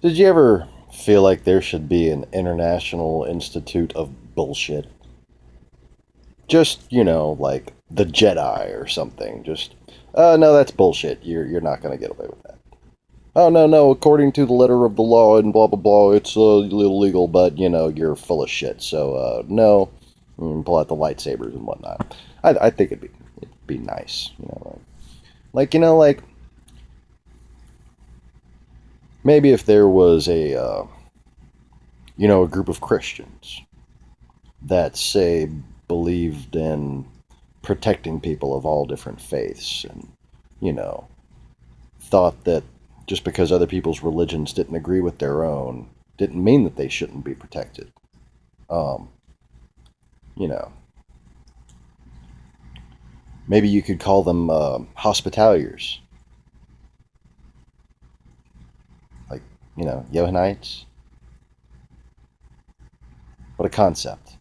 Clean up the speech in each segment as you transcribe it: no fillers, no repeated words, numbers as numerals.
Did you ever feel like there should be an international institute of bullshit? Just, like the Jedi or something. Just, no, that's bullshit. You're not going to get away with that. Oh, no, no, according to the letter of the law and blah, blah, blah, it's illegal, but, you're full of shit. So, no. Pull out the lightsabers and whatnot. I think it'd be nice, like, maybe if there was a group of Christians that, say, believed in protecting people of all different faiths and, you know, thought that just because other people's religions didn't agree with their own didn't mean that they shouldn't be protected. Um, you know, maybe you could call them hospitaliers, like, Johannites. What a concept.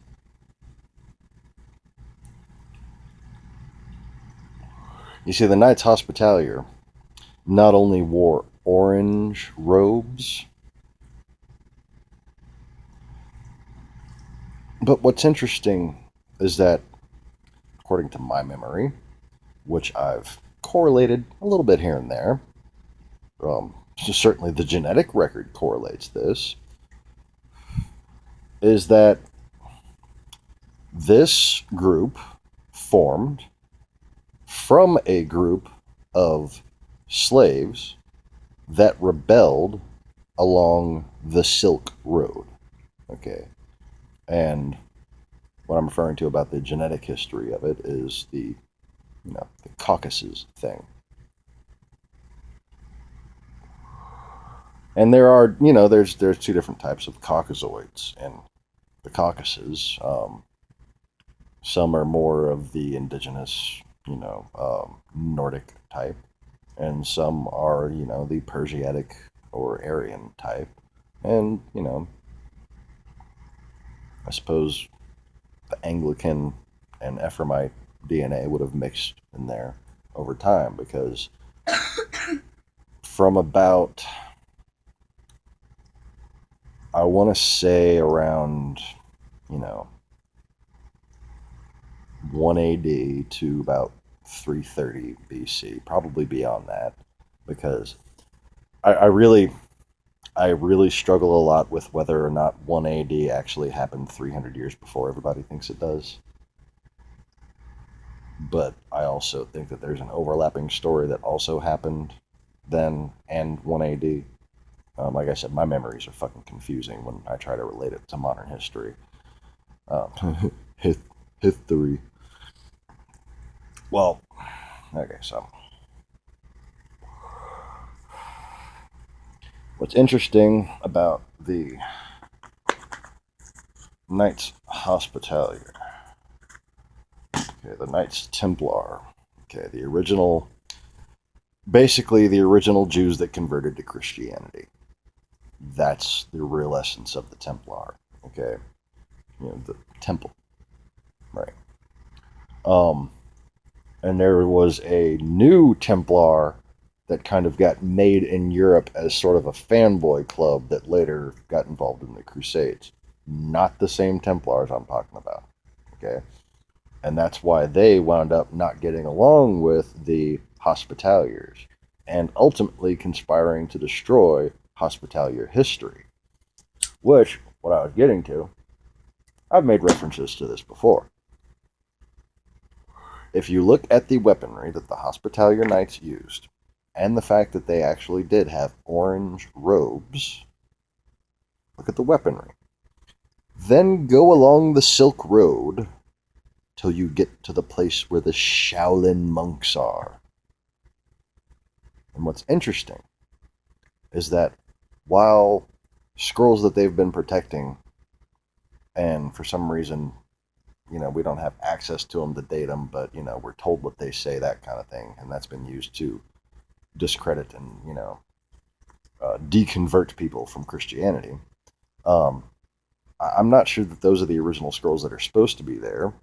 You see, the Knights Hospitalier not only wore orange robes, but what's interesting is that, according to my memory, which I've correlated a little bit here and there, so certainly the genetic record correlates this, is that this group formed from a group of slaves that rebelled along the Silk Road. Okay. And what I'm referring to about the genetic history of it is the Caucasus thing. And there's two different types of Caucasoids in the Caucasus. Some are more of the indigenous, Nordic type, and some are, the Persiatic or Aryan type. And, I suppose the Anglican and Ephraimite DNA would have mixed in there over time because from about, I want to say around, you know, 1 AD to about 330 BC, probably beyond that, because I, I really I really struggle a lot with whether or not 1 AD actually happened 300 years before everybody thinks it does. But I also think that there's an overlapping story that also happened then and 1 AD. Like I said, my memories are fucking confusing when I try to relate it to modern history. History. Well, okay, so what's interesting about the Knights Hospitalier, okay, the Knights Templar, okay, basically the original Jews that converted to Christianity. That's the real essence of the Templar, okay? The temple, right? Um, and there was a new Templar that kind of got made in Europe as sort of a fanboy club that later got involved in the Crusades. Not the same Templars I'm talking about, okay? And that's why they wound up not getting along with the Hospitaliers and ultimately conspiring to destroy Hospitalier history. Which, what I was getting to, I've made references to this before. If you look at the weaponry that the Hospitalier Knights used, and the fact that they actually did have orange robes, look at the weaponry. Then go along the Silk Road till you get to the place where the Shaolin monks are. And what's interesting is that while scrolls that they've been protecting, and for some reason, we don't have access to them to date them, but, we're told what they say, that kind of thing, and that's been used to discredit and, deconvert people from Christianity. I'm not sure that those are the original scrolls that are supposed to be there,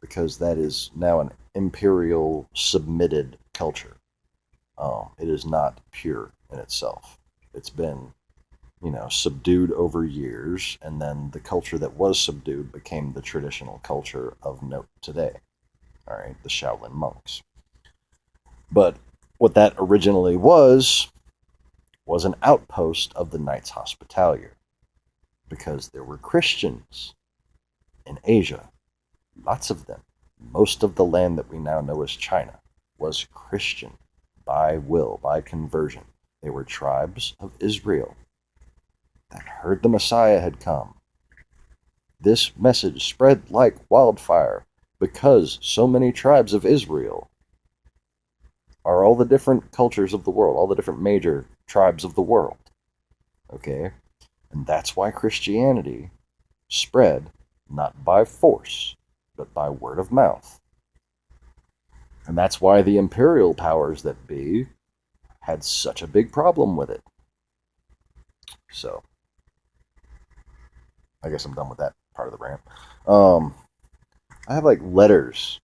because that is now an imperial submitted culture. It is not pure in itself. It's been, subdued over years, and then the culture that was subdued became the traditional culture of note today. All right, the Shaolin monks. But what that originally was an outpost of the Knights Hospitalier, because there were Christians in Asia, lots of them. Most of the land that we now know as China was Christian by will, by conversion. They were tribes of Israel that heard the Messiah had come. This message spread like wildfire because so many tribes of Israel are all the different cultures of the world, all the different major tribes of the world. Okay? And that's why Christianity spread not by force, but by word of mouth. And that's why the imperial powers that be had such a big problem with it. So, I guess I'm done with that part of the rant. I have like letters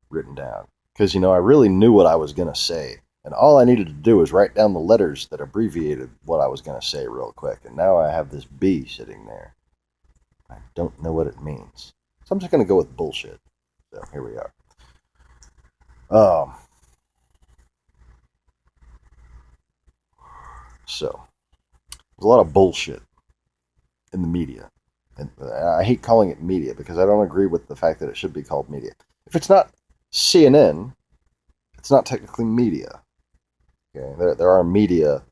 written down because, I really knew what I was going to say. And all I needed to do was write down the letters that abbreviated what I was going to say real quick. And now I have this B sitting there. I don't know what it means. So I'm just going to go with bullshit. So here we are. So there's a lot of bullshit in the media. And I hate calling it media because I don't agree with the fact that it should be called media. If it's not CNN, it's not technically media. Okay? There are media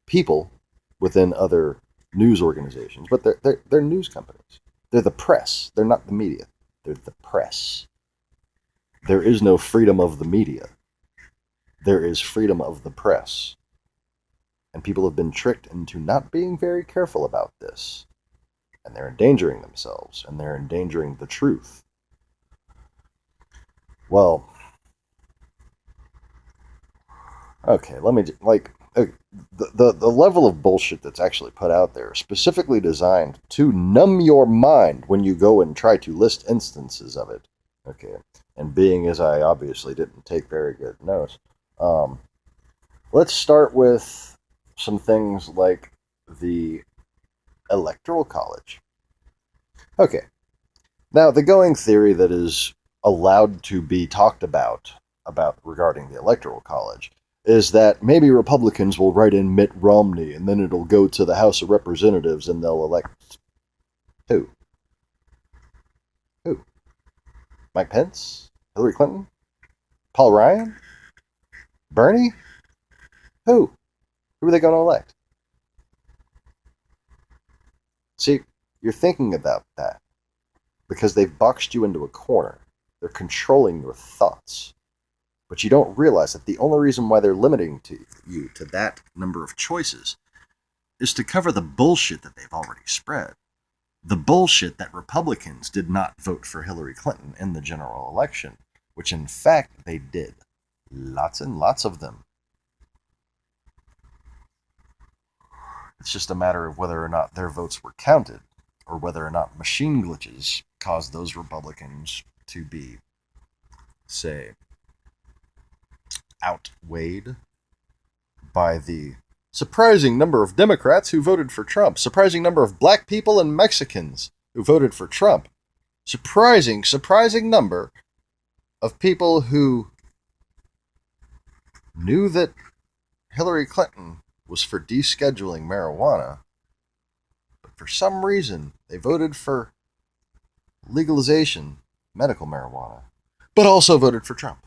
people within other news organizations, but they're news companies. They're the press. They're not the media. They're the press. There is no freedom of the media. There is freedom of the press. And people have been tricked into not being very careful about this. And they're endangering themselves, and they're endangering the truth. Well, okay, let me, the level of bullshit that's actually put out there is specifically designed to numb your mind when you go and try to list instances of it. Okay, and being as I obviously didn't take very good notes, let's start with some things like the electoral college. Okay, now the going theory that is allowed to be talked about regarding the electoral college is that maybe Republicans will write in Mitt Romney and then it'll go to the House of Representatives and they'll elect who? Who? Mike Pence? Hillary Clinton? Paul Ryan? Bernie? Who? Who are they going to elect? See, you're thinking about that because they've boxed you into a corner. They're controlling your thoughts. But you don't realize that the only reason why they're limiting you to that number of choices is to cover the bullshit that they've already spread. The bullshit that Republicans did not vote for Hillary Clinton in the general election, which in fact they did. Lots and lots of them. It's just a matter of whether or not their votes were counted, or whether or not machine glitches caused those Republicans to be, say, outweighed by the surprising number of Democrats who voted for Trump, surprising number of black people and Mexicans who voted for Trump, surprising number of people who knew that Hillary Clinton was for descheduling marijuana, but for some reason they voted for legalization, medical marijuana, but also voted for Trump.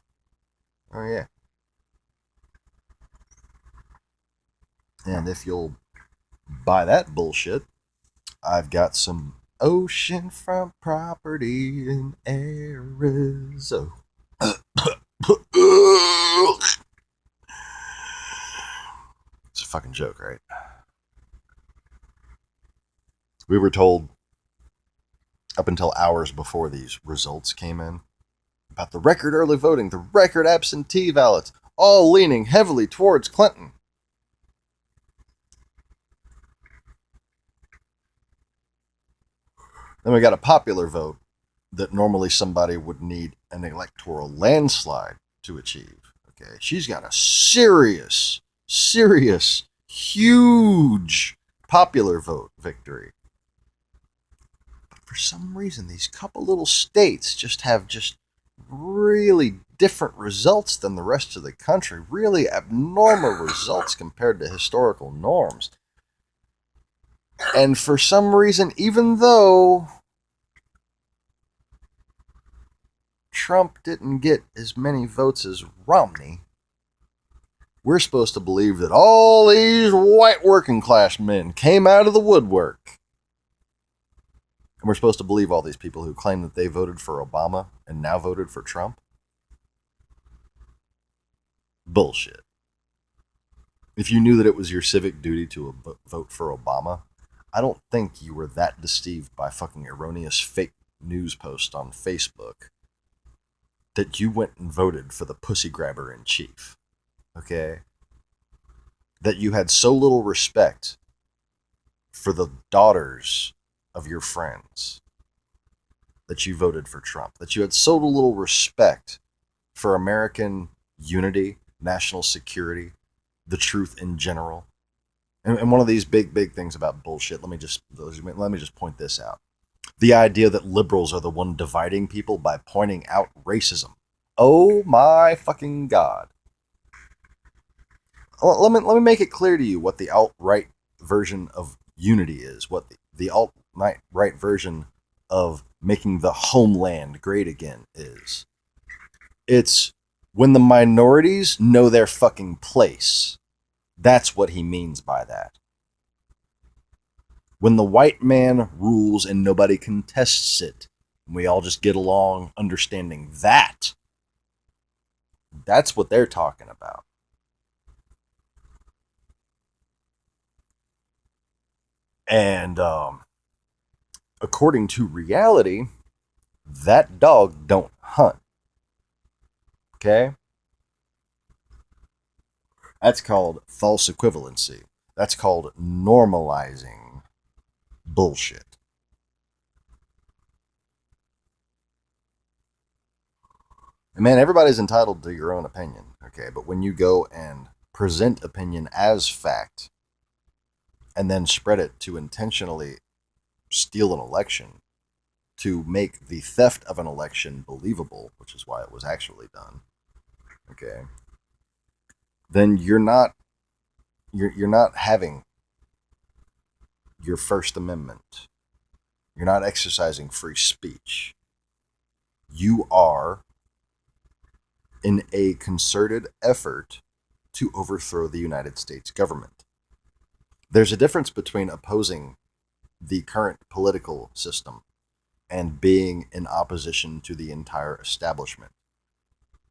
Oh yeah. And if you'll buy that bullshit, I've got some oceanfront property in Arizona. It's a fucking joke, right? We were told up until hours before these results came in about the record early voting, the record absentee ballots, all leaning heavily towards Clinton. Then we got a popular vote that normally somebody would need an electoral landslide to achieve. Okay, she's got a serious, huge popular vote victory. But for some reason, these couple little states just have really different results than the rest of the country. Really abnormal results compared to historical norms. And for some reason, even though Trump didn't get as many votes as Romney, we're supposed to believe that all these white working class men came out of the woodwork. And we're supposed to believe all these people who claim that they voted for Obama and now voted for Trump? Bullshit. If you knew that it was your civic duty to vote for Obama, I don't think you were that deceived by fucking erroneous fake news posts on Facebook that you went and voted for the pussy grabber in chief. Okay? That you had so little respect for the daughters of your friends that you voted for Trump. That you had so little respect for American unity, national security, the truth in general. And one of these big things about bullshit, let me just point this out. The idea that liberals are the one dividing people by pointing out racism. Oh my fucking God. Let me make it clear to you what the alt-right version of unity is, what the alt-right version of making the homeland great again is. It's when the minorities know their fucking place. That's what he means by that. When the white man rules and nobody contests it, and we all just get along understanding that, that's what they're talking about. And according to reality, that dog don't hunt. Okay? That's called false equivalency. That's called normalizing bullshit. And man, everybody's entitled to your own opinion, okay? But when you go and present opinion as fact and then spread it to intentionally steal an election, to make the theft of an election believable, which is why it was actually done, okay, then you're not having your First Amendment. You're not exercising free speech. You are in a concerted effort to overthrow the United States government. There's a difference between opposing the current political system and being in opposition to the entire establishment.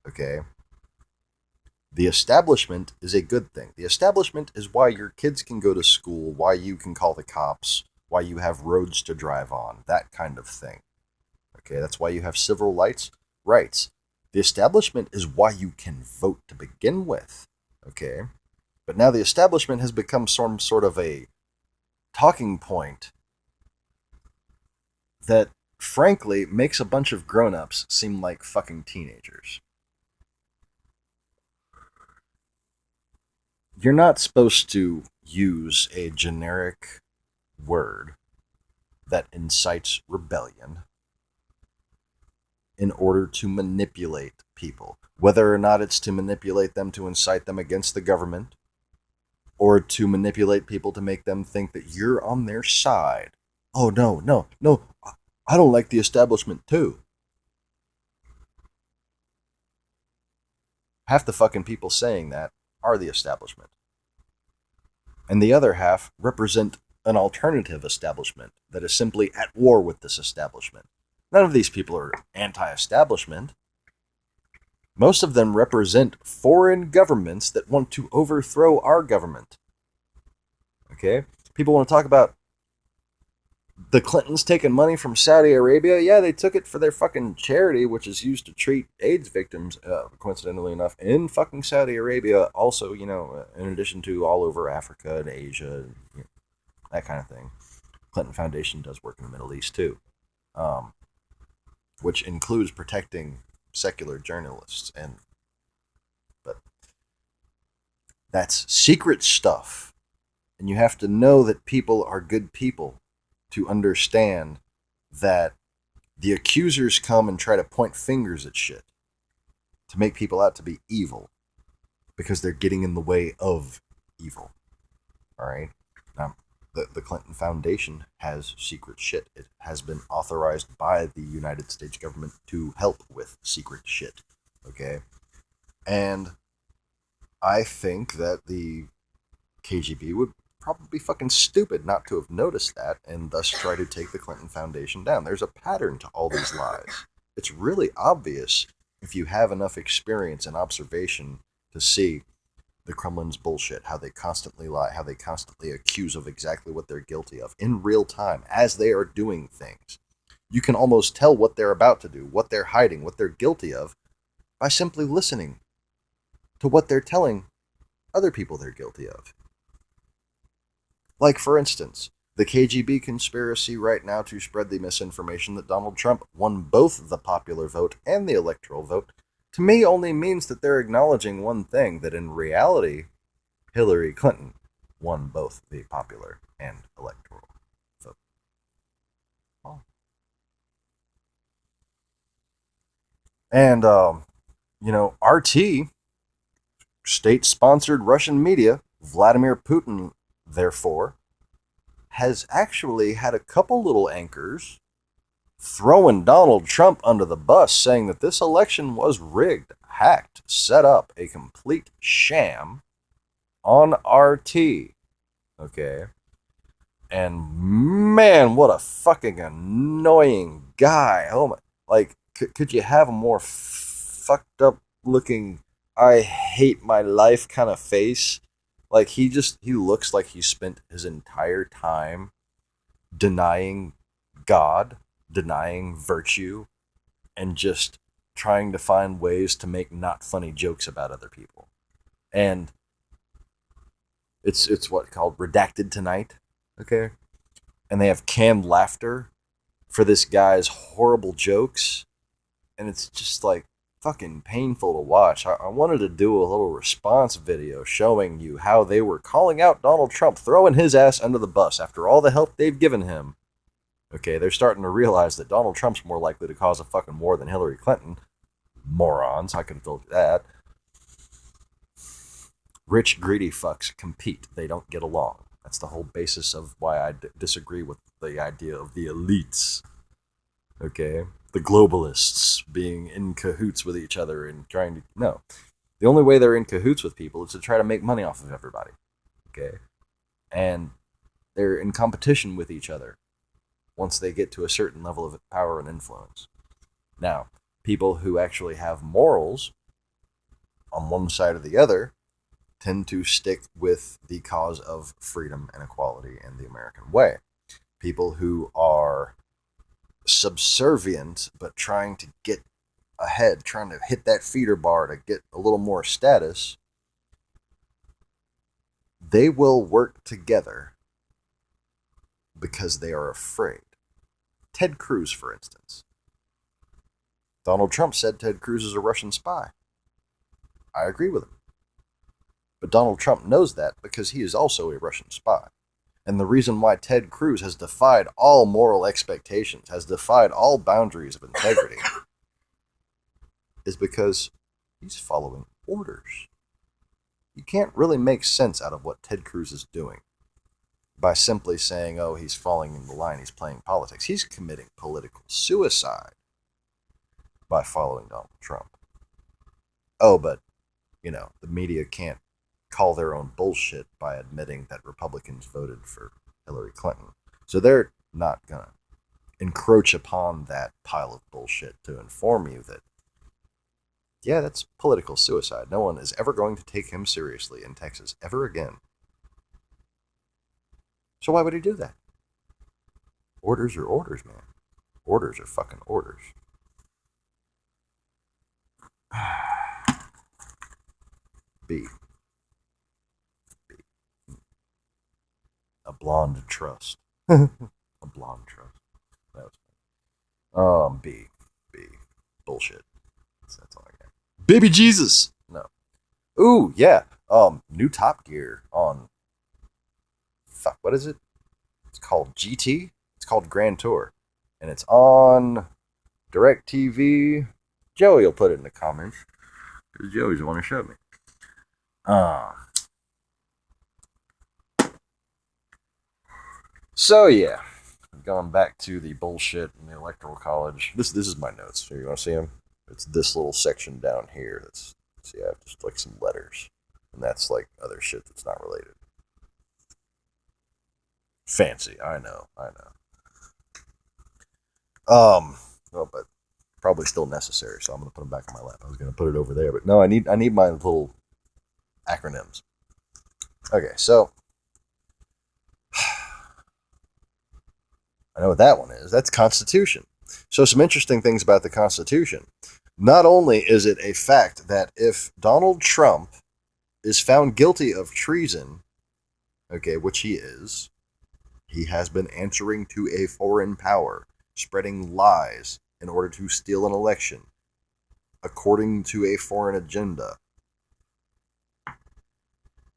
Okay? The establishment is a good thing. The establishment is why your kids can go to school, why you can call the cops, why you have roads to drive on, that kind of thing. Okay, that's why you have civil rights. The establishment is why you can vote to begin with. Okay? But now the establishment has become some sort of a talking point that, frankly, makes a bunch of grown-ups seem like fucking teenagers. You're not supposed to use a generic word that incites rebellion in order to manipulate people. Whether or not it's to manipulate them to incite them against the government, or to manipulate people to make them think that you're on their side. Oh, no, I don't like the establishment too. Half the fucking people saying that are the establishment. And the other half represent an alternative establishment that is simply at war with this establishment. None of these people are anti-establishment. Most of them represent foreign governments that want to overthrow our government. Okay? People want to talk about the Clintons taking money from Saudi Arabia. Yeah, they took it for their fucking charity, which is used to treat AIDS victims, coincidentally enough, in fucking Saudi Arabia. Also, in addition to all over Africa and Asia, that kind of thing. Clinton Foundation does work in the Middle East too, which includes protecting secular journalists. But That's secret stuff. And you have to know that people are good people to understand that the accusers come and try to point fingers at shit to make people out to be evil because they're getting in the way of evil. All right? Now, the Clinton Foundation has secret shit. It has been authorized by the United States government to help with secret shit. Okay? And I think that the KGB would probably be fucking stupid not to have noticed that and thus try to take the Clinton Foundation down. There's a pattern to all these lies. It's really obvious if you have enough experience and observation to see the Kremlin's bullshit, how they constantly lie, how they constantly accuse of exactly what they're guilty of in real time as they are doing things. You can almost tell what they're about to do, what they're hiding, what they're guilty of by simply listening to what they're telling other people they're guilty of. Like, for instance, the KGB conspiracy right now to spread the misinformation that Donald Trump won both the popular vote and the electoral vote, to me only means that they're acknowledging one thing, that in reality, Hillary Clinton won both the popular and electoral vote. Oh. And, RT, state-sponsored Russian media, Vladimir Putin, therefore, has actually had a couple little anchors throwing Donald Trump under the bus, saying that this election was rigged, hacked, set up, a complete sham on RT. Okay? And man, what a fucking annoying guy. Oh my, like, could you have a more fucked up looking, I hate my life kind of face? Like, he looks like he spent his entire time denying God, denying virtue, and just trying to find ways to make not funny jokes about other people. And it's what called redacted tonight, okay? And they have canned laughter for this guy's horrible jokes, and it's just like fucking painful to watch. I wanted to do a little response video showing you how they were calling out Donald Trump, throwing his ass under the bus after all the help they've given him. Okay, they're starting to realize that Donald Trump's more likely to cause a fucking war than Hillary Clinton. Morons, I can tell you that. Rich, greedy fucks compete. They don't get along. That's the whole basis of why I disagree with the idea of the elites. Okay? The globalists being in cahoots with each other and trying to... No. The only way they're in cahoots with people is to try to make money off of everybody. Okay? And they're in competition with each other once they get to a certain level of power and influence. Now, people who actually have morals on one side or the other tend to stick with the cause of freedom and equality and the American way. People who are subservient but trying to get ahead, trying to hit that feeder bar to get a little more status, they will work together because they are afraid. Ted Cruz, for instance. Donald Trump said Ted Cruz is a Russian spy. I agree with him. But Donald Trump knows that because he is also a Russian spy. And the reason why Ted Cruz has defied all moral expectations, has defied all boundaries of integrity, is because he's following orders. You can't really make sense out of what Ted Cruz is doing by simply saying, oh, he's falling in the line, he's playing politics. He's committing political suicide by following Donald Trump. Oh, but, the media can't call their own bullshit by admitting that Republicans voted for Hillary Clinton. So they're not going to encroach upon that pile of bullshit to inform you that, yeah, that's political suicide. No one is ever going to take him seriously in Texas ever again. So why would he do that? Orders are orders, man. Orders are fucking orders. B. A blonde trust. A blonde trust. That was funny. B. Bullshit. That's all I got. Baby Jesus! No. Ooh, yeah. New Top Gear on, fuck, what is it? It's called GT. It's called Grand Tour, and it's on DirecTV. Joey will put it in the comments because Joey's the one who showed me. So yeah, going back to the bullshit in the electoral college. This is my notes. Here, you want to see them? It's this little section down here. That's, see, I have just like some letters, and that's like other shit that's not related. Fancy, I know. Well, but probably still necessary, so I'm gonna put them back on my lap. I was gonna put it over there, but no, I need my little acronyms. Okay, so I know what that one is. That's Constitution. So some interesting things about the Constitution. Not only is it a fact that if Donald Trump is found guilty of treason, okay, which he is, he has been answering to a foreign power, spreading lies in order to steal an election, according to a foreign agenda.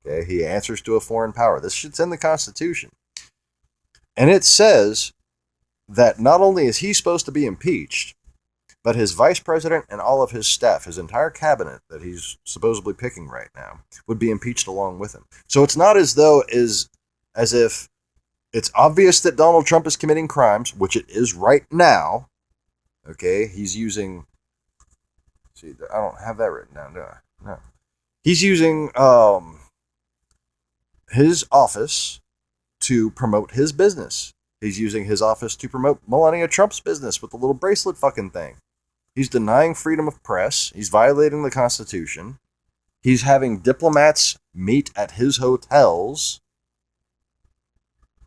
Okay, he answers to a foreign power. This shit's in the Constitution. And it says that not only is he supposed to be impeached, but his vice president and all of his staff, his entire cabinet that he's supposedly picking right now, would be impeached along with him. So it's not as though as if it's obvious that Donald Trump is committing crimes, which it is right now. Okay, he's using. See, I don't have that written down, do I? No. He's using his office to promote his business. He's using his office to promote Melania Trump's business with the little bracelet fucking thing. He's denying freedom of press. He's violating the Constitution. He's having diplomats meet at his hotels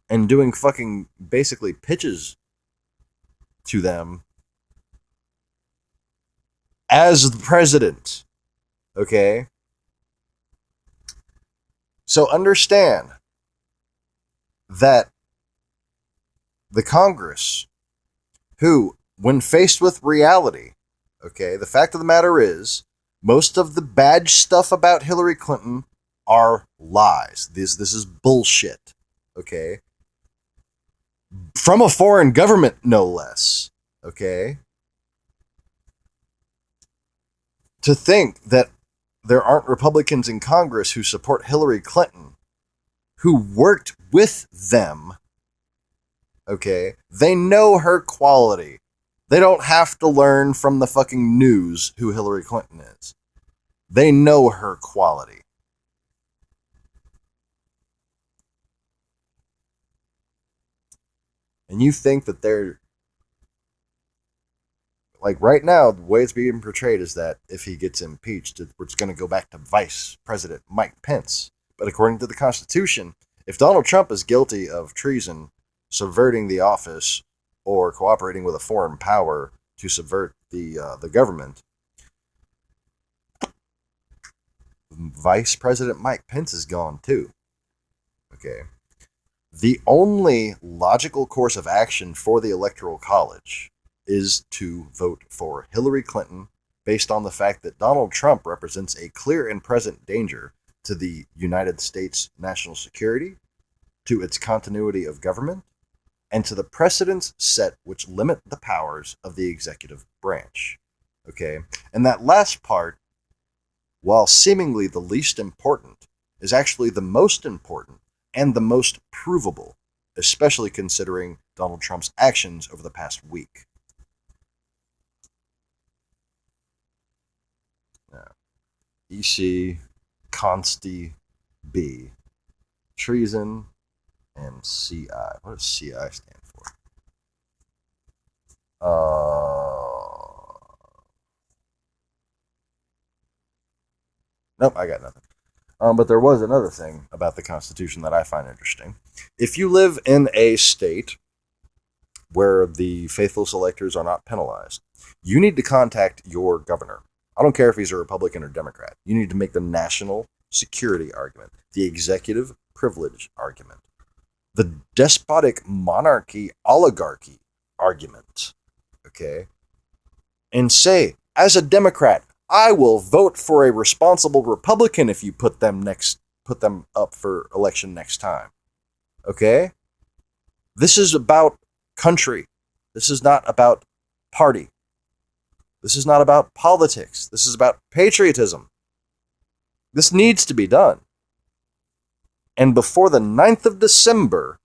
and doing fucking basically pitches to them as the president. Okay? So understand that the Congress, who, when faced with reality, okay, the fact of the matter is, most of the bad stuff about Hillary Clinton are lies. This is bullshit, okay? From a foreign government, no less, okay? To think that there aren't Republicans in Congress who support Hillary Clinton, who worked with them, okay? They know her quality. They don't have to learn from the fucking news who Hillary Clinton is. They know her quality. And you think that they're, like right now, the way it's being portrayed is that if he gets impeached, it's going to go back to Vice President Mike Pence. But according to the Constitution, if Donald Trump is guilty of treason, subverting the office, or cooperating with a foreign power to subvert the government, Vice President Mike Pence is gone too. Okay. The only logical course of action for the Electoral College is to vote for Hillary Clinton based on the fact that Donald Trump represents a clear and present danger to the United States national security, to its continuity of government, and to the precedents set which limit the powers of the executive branch. Okay? And that last part, while seemingly the least important, is actually the most important and the most provable, especially considering Donald Trump's actions over the past week. Now, EC, Consti, B, treason, and CI. What does CI stand for? Nope, I got nothing. But there was another thing about the Constitution that I find interesting. If you live in a state where the faithless electors are not penalized, you need to contact your governor. I don't care if he's a Republican or Democrat. You need to make the national security argument, the executive privilege argument, the despotic monarchy oligarchy argument, okay? And say, as a Democrat, I will vote for a responsible Republican if you put them up for election next time. Okay? This is about country. This is not about party. This is not about politics. This is about patriotism. This needs to be done. And before the 9th of December,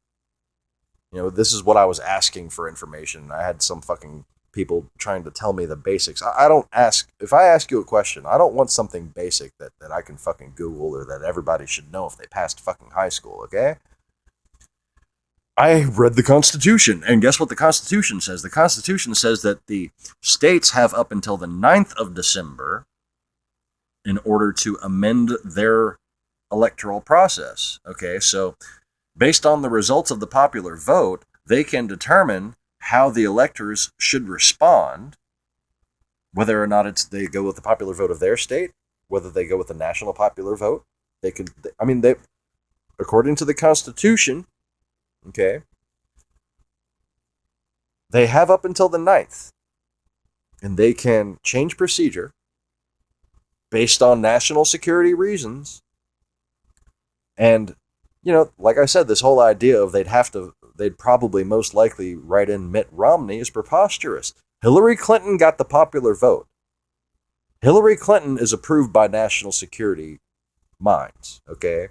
this is what I was asking for information. I had some fucking people trying to tell me the basics. I don't ask, if I ask you a question, I don't want something basic that I can fucking Google or that everybody should know if they passed fucking high school, okay? I read the Constitution, and guess what the Constitution says? The Constitution says that the states have up until the 9th of December in order to amend their electoral process. Okay, so based on the results of the popular vote, they can determine how the electors should respond, whether or not they go with the popular vote of their state, whether they go with the national popular vote. They according to the Constitution, okay, they have up until the 9th, and they can change procedure based on national security reasons. And, like I said, this whole idea of they'd probably most likely write in Mitt Romney is preposterous. Hillary Clinton got the popular vote. Hillary Clinton is approved by national security minds, okay?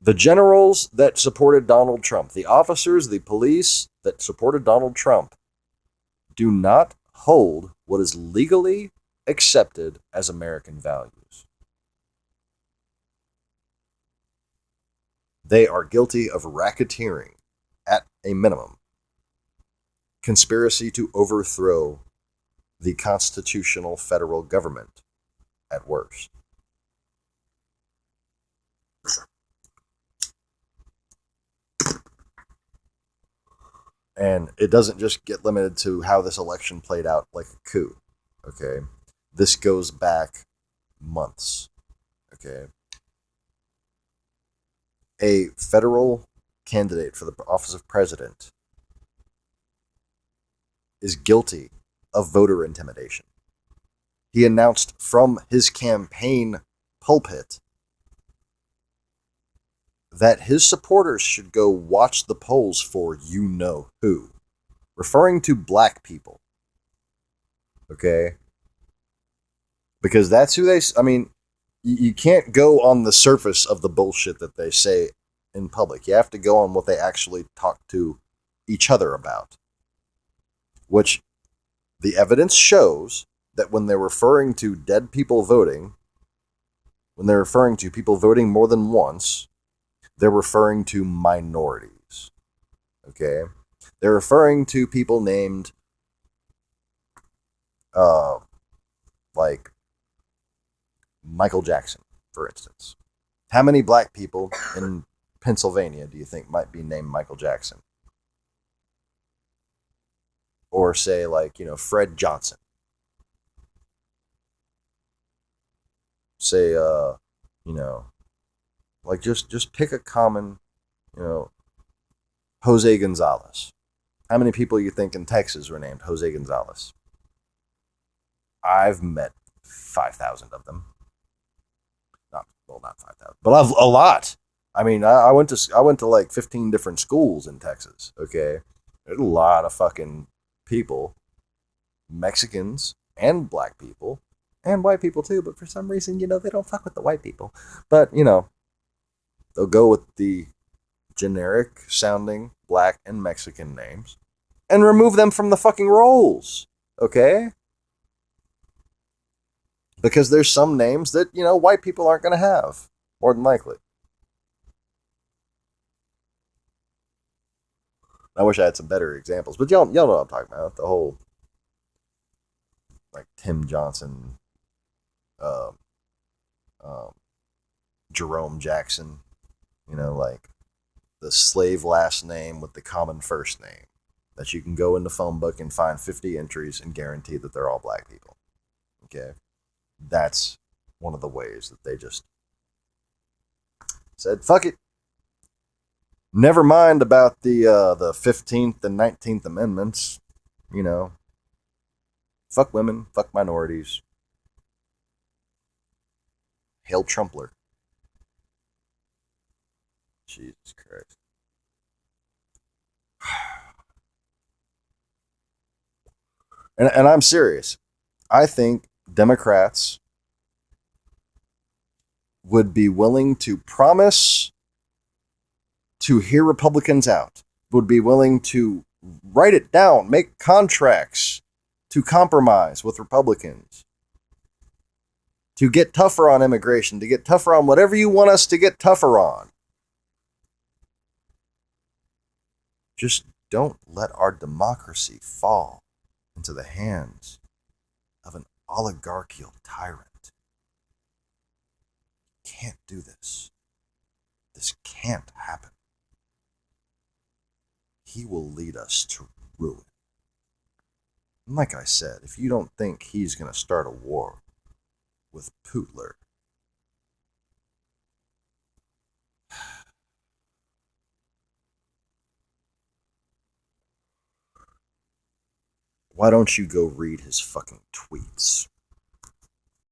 The generals that supported Donald Trump, the officers, the police that supported Donald Trump, do not hold what is legally accepted as American values. They are guilty of racketeering at a minimum, conspiracy to overthrow the constitutional federal government at worst. And it doesn't just get limited to how this election played out like a coup, okay? This goes back months, okay? A federal candidate for the office of president is guilty of voter intimidation. He announced from his campaign pulpit that his supporters should go watch the polls for you-know-who, referring to black people. Okay? Because that's who you can't go on the surface of the bullshit that they say in public. You have to go on what they actually talk to each other about. Which the evidence shows that when they're referring to dead people voting, when they're referring to people voting more than once, they're referring to minorities. Okay? They're referring to people named like Michael Jackson, for instance. How many black people in Pennsylvania do you think might be named Michael Jackson? Or say, Fred Johnson. Say, just pick a common, Jose Gonzalez. How many people you think in Texas were named Jose Gonzalez? I've met 5,000 of them. Not 5,000, but I've a lot. I went to like 15 different schools in Texas. Okay, there's a lot of fucking people, Mexicans and black people and white people too. But for some reason, they don't fuck with the white people. But they'll go with the generic sounding black and Mexican names and remove them from the fucking rolls. Okay. Because there's some names that, white people aren't going to have, more than likely. I wish I had some better examples, but y'all know what I'm talking about. The whole, Tim Johnson, Jerome Jackson, the slave last name with the common first name, that you can go in the phone book and find 50 entries and guarantee that they're all black people. Okay? That's one of the ways that they just said, fuck it. Never mind about the 15th and 19th Amendments. Fuck women, fuck minorities, Hail Trumpler. Jesus Christ. And I'm serious. I think Democrats would be willing to promise to hear Republicans out, would be willing to write it down, make contracts to compromise with Republicans, to get tougher on immigration, to get tougher on whatever you want us to get tougher on. Just don't let our democracy fall into the hands of an oligarchical tyrant. Can't do this. This can't happen. He will lead us to ruin. And like I said, if you don't think he's going to start a war with Putler, why don't you go read his fucking tweets?